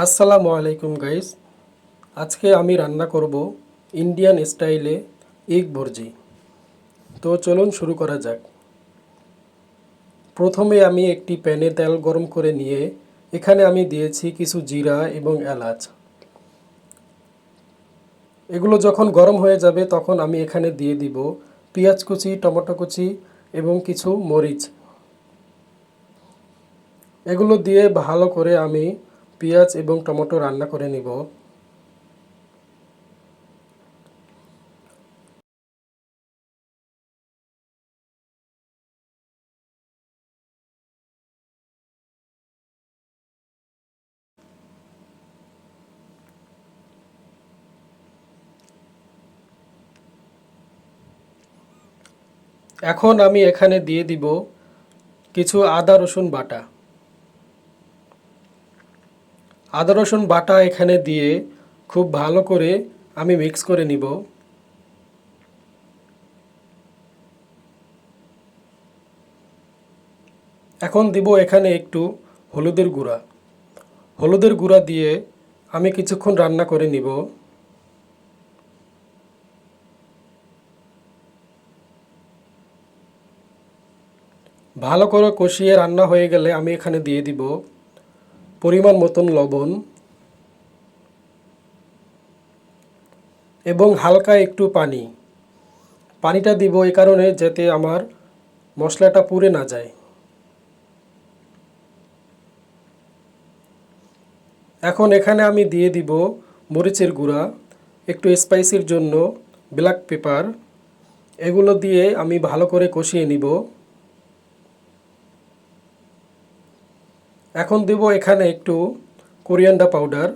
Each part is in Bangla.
আসসালামু আলাইকুম গাইস। আজকে আমি রান্না করব ইন্ডিয়ান স্টাইলে এগ ভুর্জি। তো চলুন শুরু করা যাক। প্রথমে আমি একটি প্যানে তেল গরম করে নিয়ে এখানে আমি দিয়েছি কিছু জিরা এবং এলাচ। এগুলো যখন গরম হয়ে যাবে তখন আমি এখানে দিয়ে দিব পেঁয়াজ কুচি, টমেটো কুচি এবং কিছু মরিচ। এগুলো দিয়ে ভালো করে আমি পেঁয়াজ এবং টমেটো রান্না করে নিব। এখন আমি এখানে দিয়ে দিব কিছু আদা রসুন বাটা। আদা রসুন বাটা এখানে দিয়ে খুব ভালো করে আমি মিক্স করে নিব। এখন দিব এখানে একটু হলুদের গুঁড়া। হলুদের গুঁড়া দিয়ে আমি কিছুক্ষণ রান্না করে নিব। ভালো করে কষিয়ে রান্না হয়ে গেলে আমি এখানে দিয়ে দিব পরিমাণ মতন লবণ এবং হালকা একটু পানি। পানিটা দিব এই কারণে যাতে আমার মশলাটা পুড়ে না যায়। এখন এখানে আমি দিয়ে দিব মরিচের গুঁড়া, একটু স্পাইসির জন্য ব্ল্যাক পেপার। এগুলো দিয়ে আমি ভালো করে কষিয়ে নিব। এখন দেব এখানে একটু কোরিয়ান্ডার পাউডার,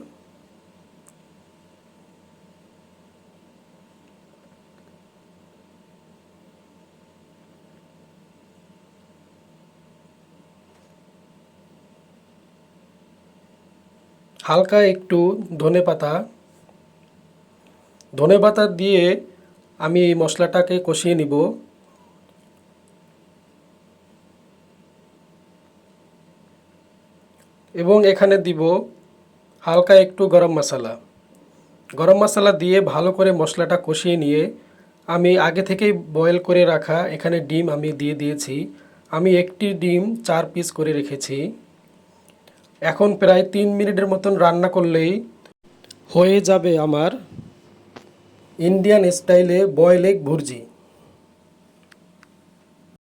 হালকা একটু ধনেপাতা। ধনেপাতা দিয়ে আমি এই মশলাটাকে কষিয়ে নিব। এবং এখানে দিব হালকা একটু গরম মশলা। গরম মশলা দিয়ে ভালো করে মশলাটা কষিয়ে নিয়ে আমি আগে থেকেই বয়েল করে রাখা এখানে ডিম আমি দিয়ে দিয়েছি। আমি একটি ডিম 4 পিস করে রেখেছি। এখন প্রায় 3 মিনিটের মতন রান্না করলেই হয়ে যাবে আমার ইন্ডিয়ান স্টাইলে বয়েল এগ ভুর্জি।